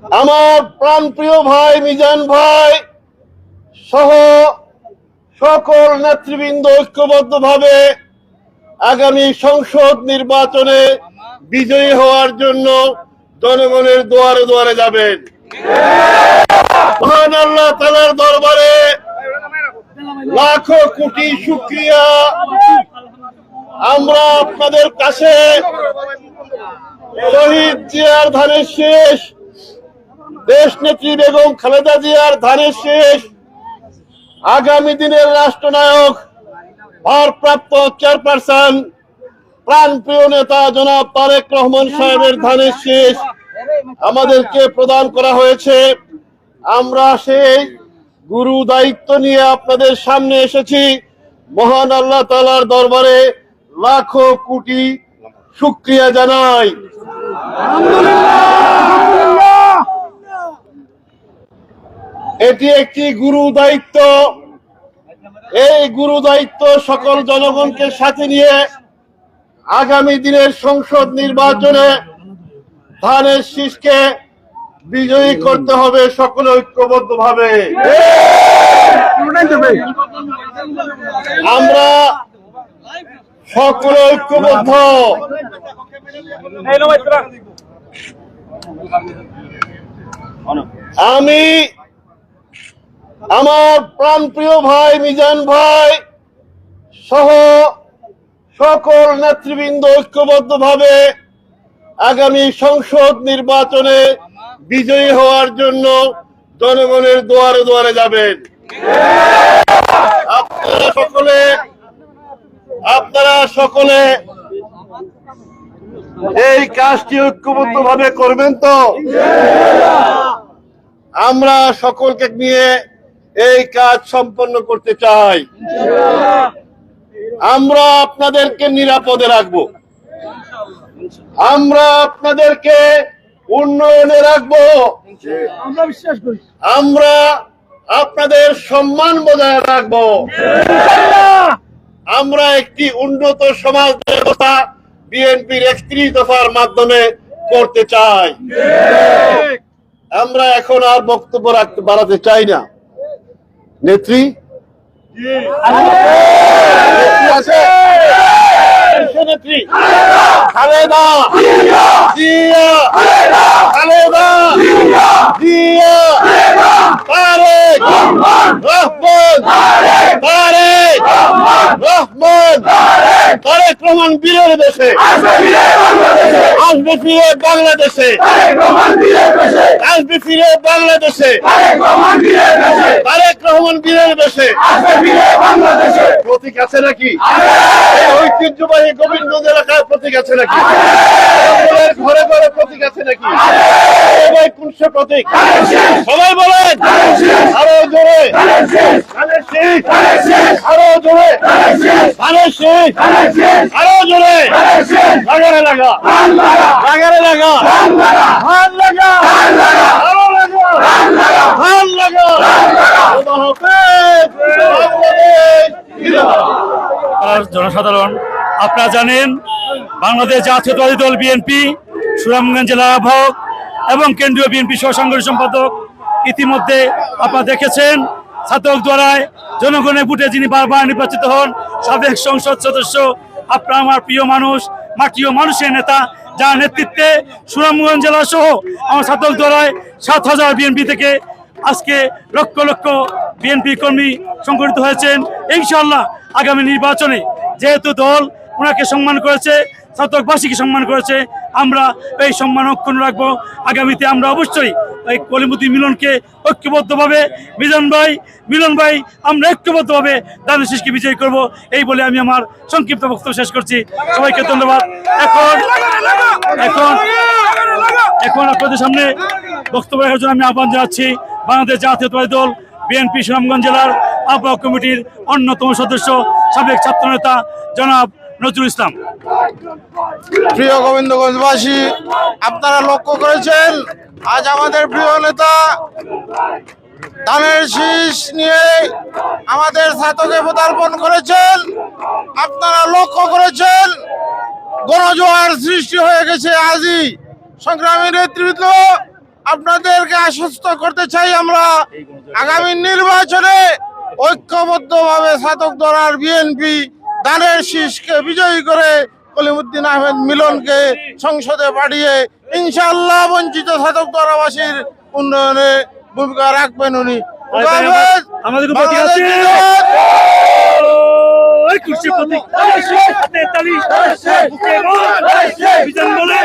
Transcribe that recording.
আমার প্রাণপ্রিয় ভাই মিজান ভাই সহ সকল নেতৃবৃন্দ ঐক্যবদ্ধভাবে আগামী সংসদ নির্বাচনে বিজয়ী হওয়ার জন্য জনগণের দুয়ারে দুয়ারে যাবেন। মহান আল্লাহ তাআলার দরবারে লাখো কোটি শুকরিয়া। আমরা আপনাদের কাছে শহীদ জিয়ার ধানের শেষ, দেশ নেত্রী বেগম খালেদা জিয়ার ধানের শেষ, আগামী দিনের রাষ্ট্রনায়ক ভারপ্রাপ্ত চেয়ারপারসন প্রাণপ্রিয় নেতা জনাব তারেক রহমান সাহেবের ধানের শেষ আমাদেরকে প্রদান করা হয়েছে। আমরা সেই গুরু দায়িত্ব নিয়ে আপনাদের সামনে এসেছি। মহান আল্লাহ তাআলার দরবারে লাখো কোটি শুকরিয়া জানাই। এটি একটি গুরু দায়িত্ব। এই গুরু দায়িত্ব সকল জনগণকে সাথে নিয়ে আগামী দিনের সংসদ নির্বাচনে ধানের শীষকে বিজয়ী করতে হবে সকলে ঐক্যবদ্ধভাবে। আমরা সকলে ঐক্যবদ্ধ। আমি আমার প্রাণপ্রিয় ভাই মিজান ভাই সহ সকল নেতৃবৃন্দ ঐক্যবদ্ধভাবে আগামী সংসদ নির্বাচনে বিজয়ী হওয়ার জন্য জনগণের দুয়ারে দুয়ারে যাবেন। আপনারা সকলে এই কাজটি ঐক্যবদ্ধভাবে করবেন তো? আমরা সকলকে নিয়ে এই কাজ সম্পন্ন করতে চাই। আমরা আপনাদেরকে নিরাপদে রাখবো, আমরা আপনাদেরকে উন্নয়নে রাখবো, আমরা বিশ্বাস করি। আমরা আপনাদের সম্মান বজায় রাখবো। আমরা একটি উন্নত সমাজ ব্যবস্থা বিএনপির 31 দফার মাধ্যমে করতে চাই। আমরা এখন আর বক্তব্য বাড়াতে চাই না। নেত্রী আছে, নেত্রী খালেদা জিয়া, খালেদা জিয়া, তারেক রহমান, তারেক রহমান, তারেক রহমান বীরের দেশে আসবে ফিরে বাংলাদেশে, আসবে ফিরে বাংলাদেশে, তারেক রহমান বীরের দেশে। প্রতীক আছে নাকি? ঐতিহ্যবাহী গোবিন্দগঞ্জ এলাকায় প্রতীক আছে নাকি? ঘরে ঘরে প্রতীক আছে নাকি? কোন সে প্রতীক? সবাই বলেন আরো জোরে, আরো জোরে, আরো জোরে, লাগারে লাগা, লাগারে লাগা, ধান লাগা, আরো লাগা, ধান লাগা। জনসাধারণ, আপনারা জানেন বাংলাদেশ জাতীয়তাবাদী দল বিএনপি সুনামগঞ্জ জেলা আহ্বায়ক এবং কেন্দ্রীয় বিএনপি সহ সাংগঠনিক সম্পাদক ইতিমধ্যে আপনারা দেখেছেন ছাত্রক দ্বারায় জনগণের ভোটে যিনি বারবার নির্বাচিত হন সাবেক সংসদ সদস্য, আপনার আমার প্রিয় মানুষ, মাটি ও মানুষের নেতা, যার নেতৃত্বে সুনামগঞ্জ জেলা সহ আমার ছাত্রক দ্বারায় 7,000 বিএনপি থেকে আজকে লক্ষ লক্ষ বিএনপি কর্মী সংগঠিত হয়েছেন। ইনশাআল্লাহ আগামী নির্বাচনে যেহেতু দল ওনাকে সম্মান করেছে, ছাত্রবাসীকে সম্মান করেছে, আমরা এই সম্মান অক্ষুণ্ণ রাখবো। আগামীতে আমরা অবশ্যই এই কলিমুদ্দিন মিলনকে ঐক্যবদ্ধভাবে, মিলন ভাই আমরা ঐক্যবদ্ধভাবে ধানের শীষকে বিজয়ী করব, এই বলে আমি আমার সংক্ষিপ্ত বক্তব্য শেষ করছি। সবাইকে ধন্যবাদ। এখন আপনাদের সামনে বক্তব্য রাখার জন্য আমি আহ্বান জানাচ্ছি বাংলাদেশ জাতীয়তাবাদী দল বিএনপি সুনামগঞ্জ জেলার আহ্বায়ক কমিটির অন্যতম সদস্য সাবেক ছাত্রনেতা জনাব নজরুল ইসলাম। প্রিয় গোবিন্দগঞ্জবাসী, আপনারা লক্ষ্য করেছেন আজ আমাদের প্রিয় নেতা ধানের শীষ নিয়ে আমাদের ছাত্রকে পদার্পণ করেছেন। আপনারা লক্ষ্য করেছেন গণজোয়ার সৃষ্টি হয়ে গেছে। আজই সংগ্রামী নেতৃত্ব আপনাদেরকে আশ্বস্ত করতে চাই, আমরা আগামী নির্বাচনে ঐক্যবদ্ধভাবে ছাতক দল আর বিএনপি ধানের শীষকে বিজয়ী করে কলিমুদ্দিন আহমেদ মিলনকে সংসদে পাঠিয়ে ইনশাআল্লাহ বঞ্চিত ছাতক দলবাসীর উন্নয়নে ভূমিকা রাখবেন উনি। খোদা হাফেজ। আমাদের প্রতি আছে বাংলাদেশ জিন্দাবাদ। ওই কুর্সি প্রতীক হাতে তালি বিজন বলে